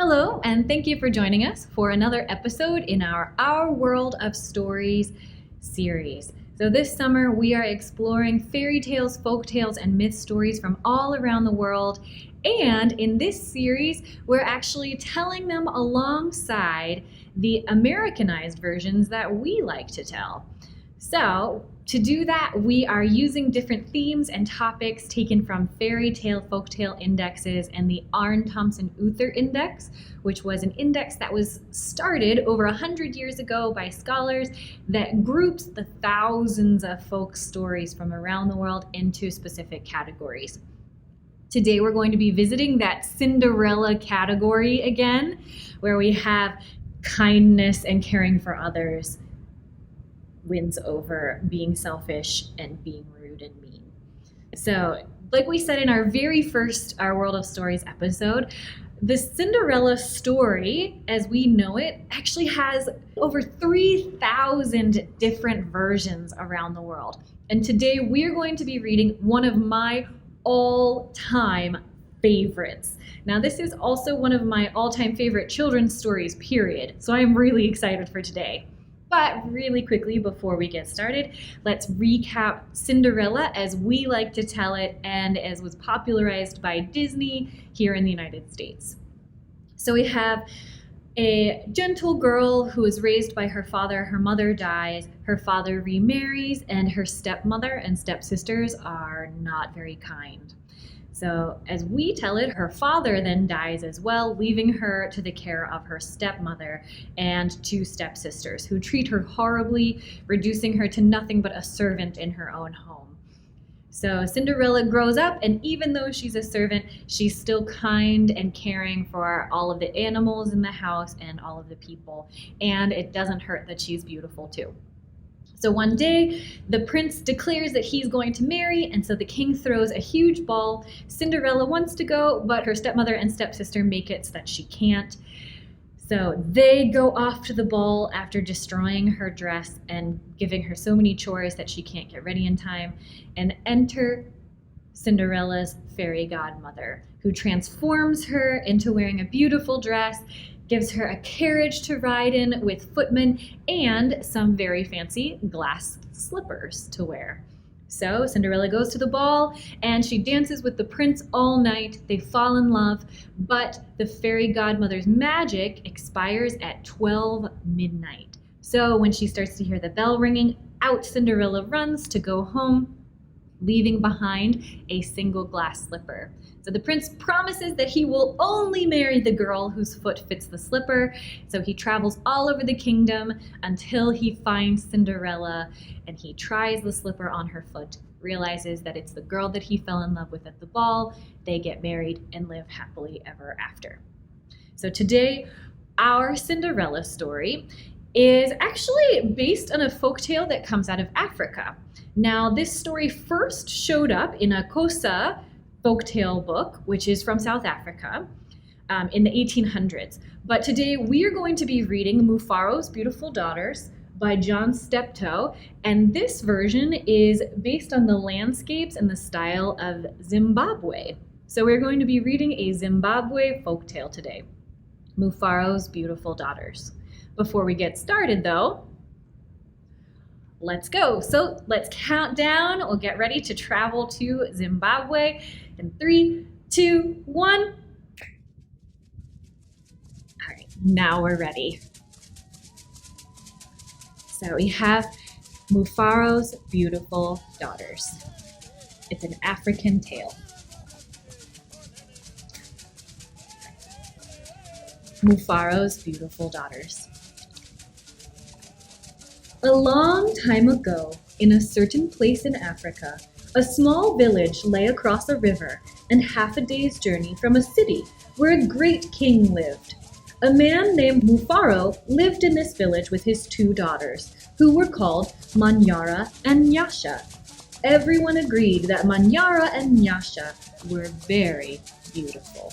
Hello, and thank you for joining us for another episode in our World of Stories series. So this summer we are exploring fairy tales, folk tales, and myth stories from all around the world. And in this series, we're actually telling them alongside the Americanized versions that we like to tell. So to do that, we are using different themes and topics taken from fairy tale, folktale indexes and the Arne Thompson Uther Index, which was an index that was started over 100 years ago by scholars that groups the thousands of folk stories from around the world into specific categories. Today we're going to be visiting that Cinderella category again, where we have kindness and caring for others wins over being selfish and being rude and mean. So, like we said in our very first Our World of Stories episode, the Cinderella story, as we know it, actually has over 3,000 different versions around the world. And today we're going to be reading one of my all-time favorites. Now, this is also one of my all-time favorite children's stories, period. So I'm really excited for today. But really quickly, before we get started, let's recap Cinderella as we like to tell it and as was popularized by Disney here in the United States. So we have a gentle girl who is raised by her father. Her mother dies, her father remarries, and her stepmother and stepsisters are not very kind. So as we tell it, her father then dies as well, leaving her to the care of her stepmother and two stepsisters who treat her horribly, reducing her to nothing but a servant in her own home. So Cinderella grows up, and even though she's a servant, she's still kind and caring for all of the animals in the house and all of the people. And it doesn't hurt that she's beautiful too. So one day, the prince declares that he's going to marry, and so the king throws a huge ball. Cinderella wants to go, but her stepmother and stepsister make it so that she can't. So they go off to the ball after destroying her dress and giving her so many chores that she can't get ready in time, and enter Cinderella's fairy godmother, who transforms her into wearing a beautiful dress, gives her a carriage to ride in with footmen, and some very fancy glass slippers to wear. So Cinderella goes to the ball and she dances with the prince all night. They fall in love, but the fairy godmother's magic expires at 12 midnight. So when she starts to hear the bell ringing, out Cinderella runs to go home, leaving behind a single glass slipper. So the prince promises that he will only marry the girl whose foot fits the slipper. So he travels all over the kingdom until he finds Cinderella, and he tries the slipper on her foot, realizes that it's the girl that he fell in love with at the ball. They get married and live happily ever after. So today, our Cinderella story is actually based on a folktale that comes out of Africa. Now, this story first showed up in a Xhosa folktale book, which is from South Africa, in the 1800s. But today we are going to be reading Mufaro's Beautiful Daughters by John Steptoe, and this version is based on the landscapes and the style of Zimbabwe. So we're going to be reading a Zimbabwe folktale today, Mufaro's Beautiful Daughters. Before we get started though, let's go. So let's count down. We'll get ready to travel to Zimbabwe in 3, 2, 1. All right, now we're ready. So we have Mufaro's Beautiful Daughters. It's an African tale. Mufaro's Beautiful Daughters. A long time ago, in a certain place in Africa, a small village lay across a river and half a day's journey from a city where a great king lived. A man named Mufaro lived in this village with his two daughters, who were called Manyara and Nyasha. Everyone agreed that Manyara and Nyasha were very beautiful.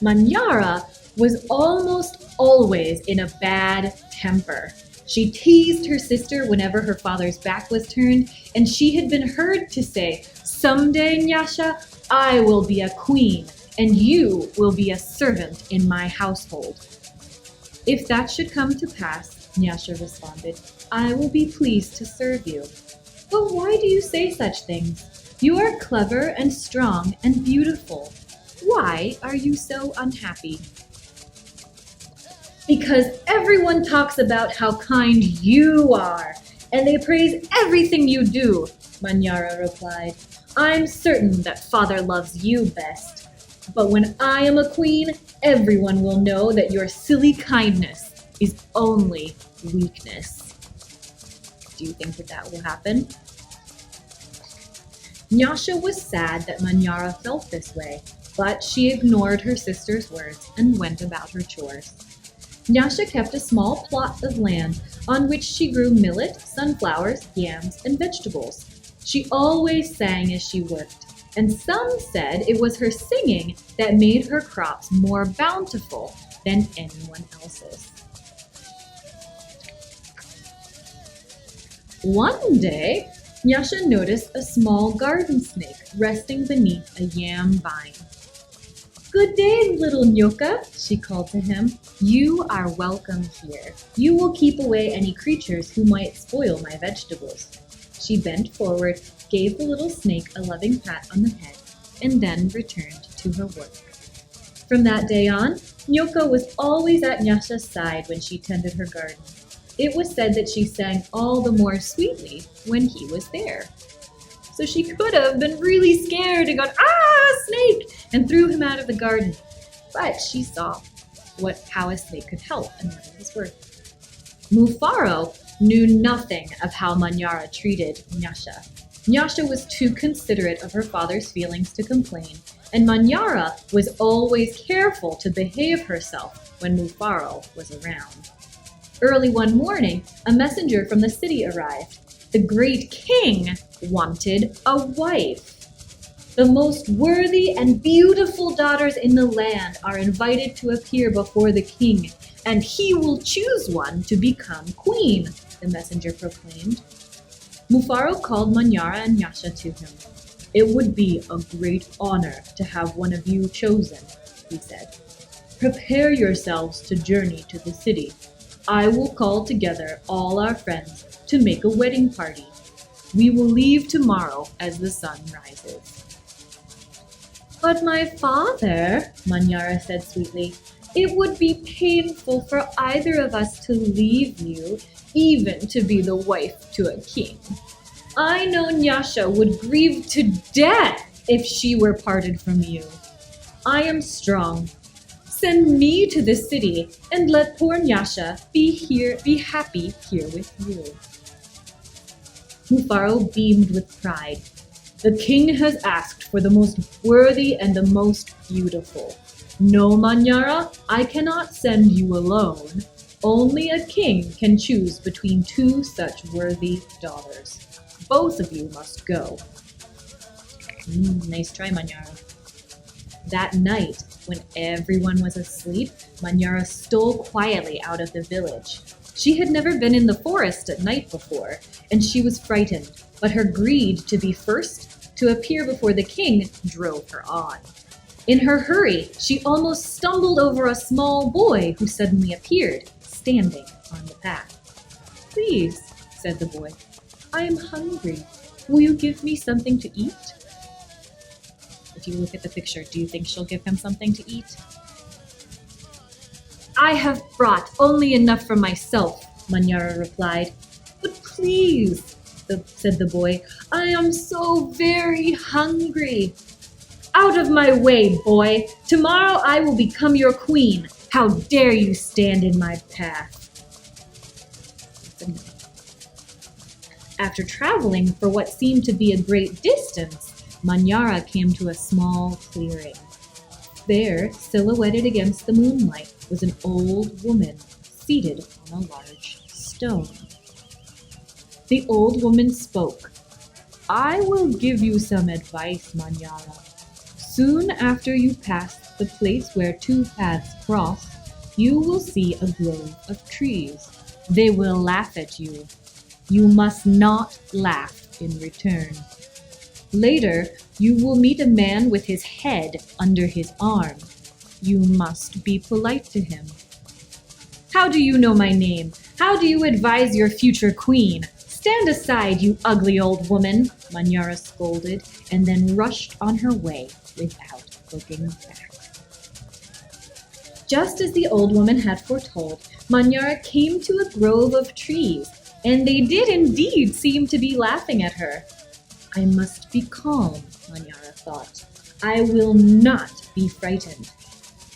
Manyara was almost always in a bad temper. She teased her sister whenever her father's back was turned, and she had been heard to say, "Someday, Nyasha, I will be a queen, and you will be a servant in my household." "If that should come to pass," Nyasha responded, "I will be pleased to serve you." "But why do you say such things? You are clever and strong and beautiful. Why are you so unhappy?" "Because everyone talks about how kind you are, and they praise everything you do," Manyara replied. "I'm certain that father loves you best. But when I am a queen, everyone will know that your silly kindness is only weakness." Do you think that will happen? Nyasha was sad that Manyara felt this way, but she ignored her sister's words and went about her chores. Nyasha kept a small plot of land on which she grew millet, sunflowers, yams, and vegetables. She always sang as she worked, and some said it was her singing that made her crops more bountiful than anyone else's. One day, Nyasha noticed a small garden snake resting beneath a yam vine. "Good day, little Nyoka," she called to him. "You are welcome here. You will keep away any creatures who might spoil my vegetables." She bent forward, gave the little snake a loving pat on the head, and then returned to her work. From that day on, Nyoka was always at Nyasha's side when she tended her garden. It was said that she sang all the more sweetly when he was there. So she could have been really scared and gone, "Ah, snake!" and threw him out of the garden. But she saw how a snake could help and what it was worth. Mufaro knew nothing of how Manyara treated Nyasha. Nyasha was too considerate of her father's feelings to complain, and Manyara was always careful to behave herself when Mufaro was around. Early one morning, a messenger from the city arrived. The great king wanted a wife. The most worthy and beautiful daughters in the land are invited to appear before the king, and he will choose one to become queen, the messenger proclaimed. Mufaro called Manyara and Nyasha to him. "It would be a great honor to have one of you chosen," he said. "Prepare yourselves to journey to the city. I will call together all our friends to make a wedding party. We will leave tomorrow as the sun rises." "But my father," Manyara said sweetly, "it would be painful for either of us to leave you, even to be the wife to a king. I know Nyasha would grieve to death if she were parted from you. I am strong. Send me to the city and let poor Nyasha be happy here with you." Mufaro beamed with pride. "The king has asked for the most worthy and the most beautiful. No, Manyara, I cannot send you alone. Only a king can choose between two such worthy daughters. Both of you must go." Nice try, Manyara. That night, when everyone was asleep, Manyara stole quietly out of the village. She had never been in the forest at night before, and she was frightened, but her greed to be first to appear before the king drove her on. In her hurry, she almost stumbled over a small boy who suddenly appeared, standing on the path. "Please," said the boy, "I am hungry. Will you give me something to eat?" If you look at the picture, do you think she'll give him something to eat? "I have brought only enough for myself," Manyara replied. "But please," said the boy, "I am so very hungry." "Out of my way, boy! Tomorrow I will become your queen. How dare you stand in my path?" After traveling for what seemed to be a great distance, Manyara came to a small clearing. There, silhouetted against the moonlight, was an old woman seated on a large stone. The old woman spoke. "I will give you some advice, Manyara. Soon after you pass the place where two paths cross, you will see a grove of trees. They will laugh at you. You must not laugh in return. Later, you will meet a man with his head under his arm. You must be polite to him. How do you know my name? How do you advise your future queen? Stand aside, you ugly old woman, Manyara scolded, and then rushed on her way without looking back. Just as the old woman had foretold, Manyara came to a grove of trees, and they did indeed seem to be laughing at her. I must be calm, Manyara thought. I will not be frightened.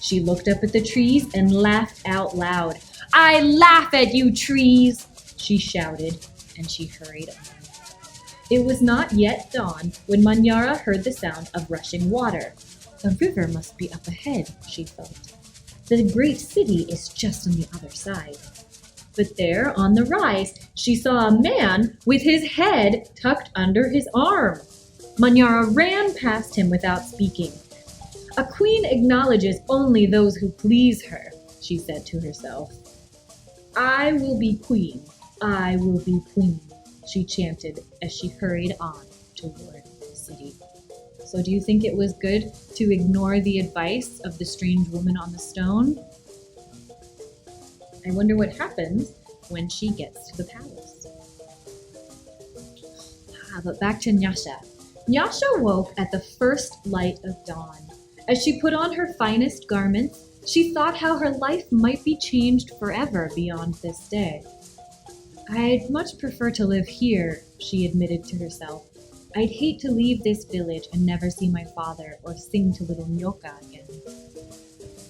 She looked up at the trees and laughed out loud. I laugh at you, trees, she shouted, and she hurried on. It was not yet dawn when Manyara heard the sound of rushing water. The river must be up ahead, she thought. The great city is just on the other side. But there, on the rise, she saw a man with his head tucked under his arm. Manyara ran past him without speaking. A queen acknowledges only those who please her, she said to herself. I will be queen, I will be queen, she chanted as she hurried on toward the city. So do you think it was good to ignore the advice of the strange woman on the stone? I wonder what happens when she gets to the palace. But back to Nyasha. Nyasha woke at the first light of dawn. As she put on her finest garments, she thought how her life might be changed forever beyond this day. I'd much prefer to live here, she admitted to herself. I'd hate to leave this village and never see my father or sing to little Nyoka again.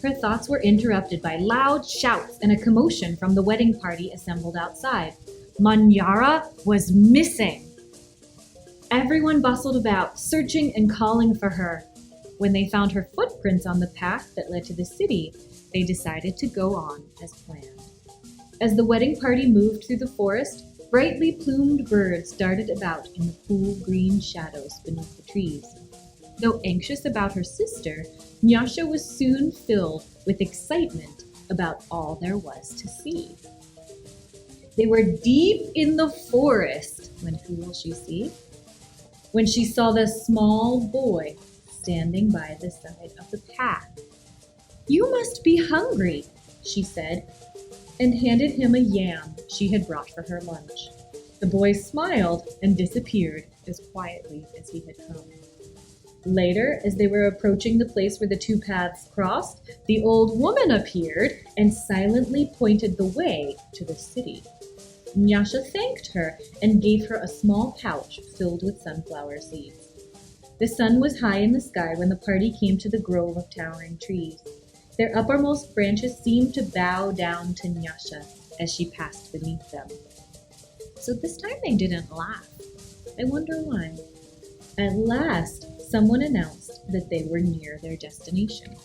Her thoughts were interrupted by loud shouts and a commotion from the wedding party assembled outside. Manyara was missing. Everyone bustled about, searching and calling for her. When they found her footprints on the path that led to the city, they decided to go on as planned. As the wedding party moved through the forest, brightly plumed birds darted about in the cool green shadows beneath the trees. Though anxious about her sister, Nyasha was soon filled with excitement about all there was to see. They were deep in the forest when who will she see? When she saw the small boy standing by the side of the path. You must be hungry, she said, and handed him a yam she had brought for her lunch. The boy smiled and disappeared as quietly as he had come. Later, as they were approaching the place where the two paths crossed, the old woman appeared and silently pointed the way to the city. Nyasha thanked her and gave her a small pouch filled with sunflower seeds. The sun was high in the sky when the party came to the grove of towering trees. Their uppermost branches seemed to bow down to Nyasha as she passed beneath them. So this time they didn't laugh. I wonder why. At last, someone announced that they were near their destination.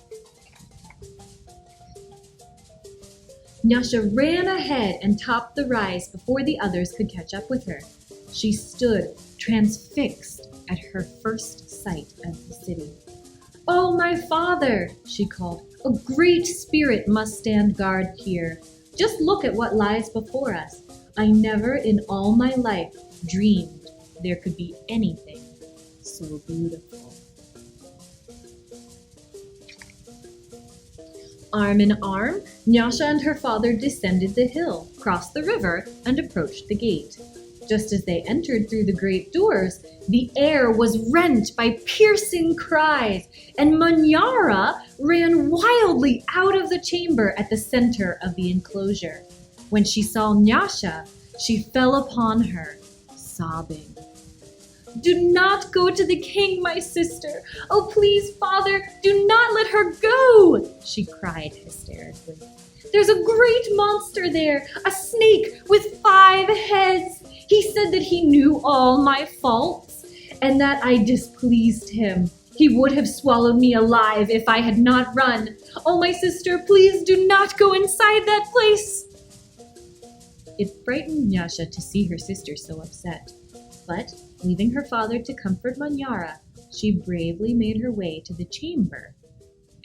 Nyasha ran ahead and topped the rise before the others could catch up with her. She stood transfixed at her first sight of the city. Oh, my father, she called. A great spirit must stand guard here. Just look at what lies before us. I never in all my life dreamed there could be anything so beautiful. Arm in arm, Nyasha and her father descended the hill, crossed the river, and approached the gate. Just as they entered through the great doors, the air was rent by piercing cries, and Manyara ran wildly out of the chamber at the center of the enclosure. When she saw Nyasha, she fell upon her, sobbing. Do not go to the king, my sister. Oh, please, father, do not let her go, she cried hysterically. There's a great monster there, a snake with 5 heads. He said that he knew all my faults and that I displeased him. He would have swallowed me alive if I had not run. Oh, my sister, please do not go inside that place. It frightened Nyasha to see her sister so upset, but leaving her father to comfort Manyara, she bravely made her way to the chamber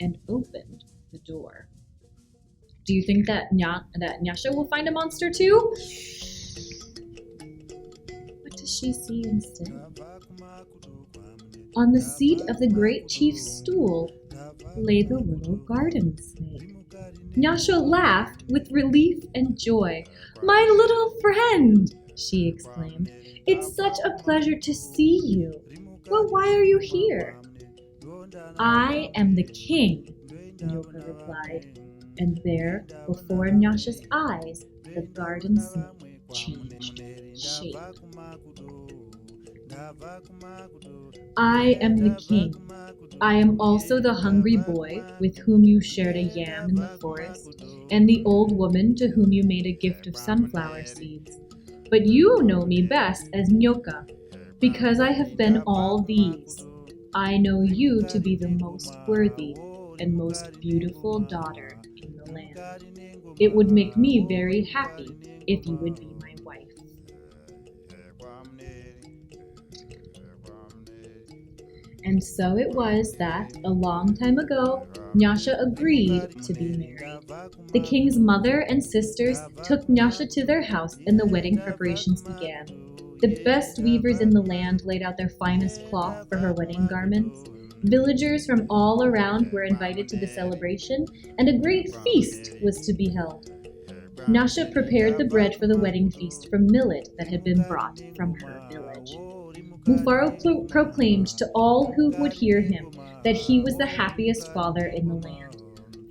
and opened the door. Do you think that Nyasha will find a monster too? What does does she see instead? On the seat of the great chief's stool lay the little garden snake. Nyasha laughed with relief and joy. "My little friend!" she exclaimed. "It's such a pleasure to see you. But why are you here?" "I am the king," Nyoka replied. And there, before Nyasha's eyes, the garden snake changed shape. "I am the king. I am also the hungry boy with whom you shared a yam in the forest, and the old woman to whom you made a gift of sunflower seeds. But you know me best as Nyoka, because I have been all these. I know you to be the most worthy and most beautiful daughter in the land. It would make me very happy if you would be my wife." And so it was that, a long time ago, Nyasha agreed to be married. The king's mother and sisters took Nyasha to their house, and the wedding preparations began. The best weavers in the land laid out their finest cloth for her wedding garments. Villagers from all around were invited to the celebration, and a great feast was to be held. Nyasha prepared the bread for the wedding feast from millet that had been brought from her village. Mufaro proclaimed to all who would hear him that he was the happiest father in the land,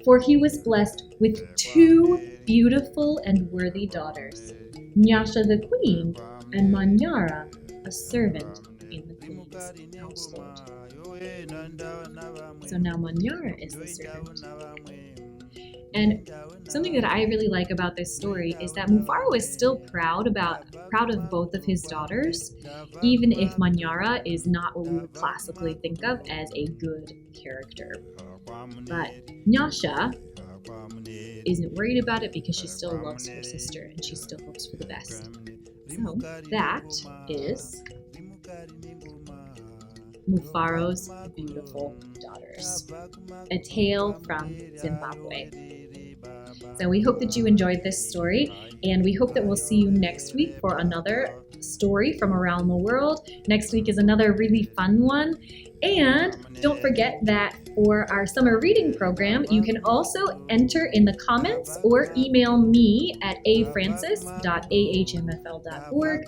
for he was blessed with 2 beautiful and worthy daughters, Nyasha the queen and Manyara, a servant in the queen's household. So now Manyara is the servant. And something that I really like about this story is that Mufaro is still proud of both of his daughters, even if Manyara is not what we would classically think of as a good character. But Nyasha isn't worried about it because she still loves her sister and she still hopes for the best. So that is Mufaro's Beautiful Daughters, a tale from Zimbabwe. So we hope that you enjoyed this story, and we hope that we'll see you next week for another story from around the world. Next week is another really fun one. And don't forget that for our summer reading program, you can also enter in the comments or email me at afrancis.ahmfl.org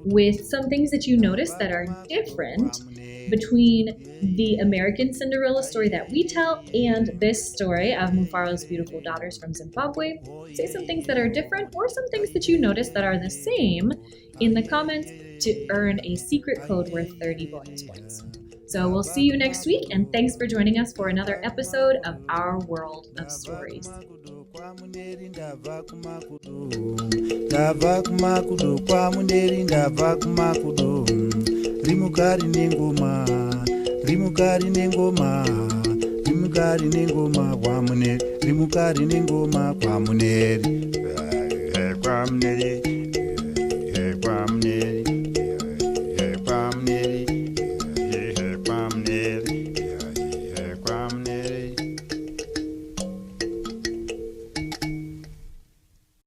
with some things that you notice that are different between the American Cinderella story that we tell and this story of Mufaro's Beautiful Daughters from Zimbabwe. Say some things that are different or some things that you notice that are the same in the comments to earn a secret code worth 30 bonus points. So we'll see you next week, and thanks for joining us for another episode of Our World of Stories. Rimukari nengoma kwamuneri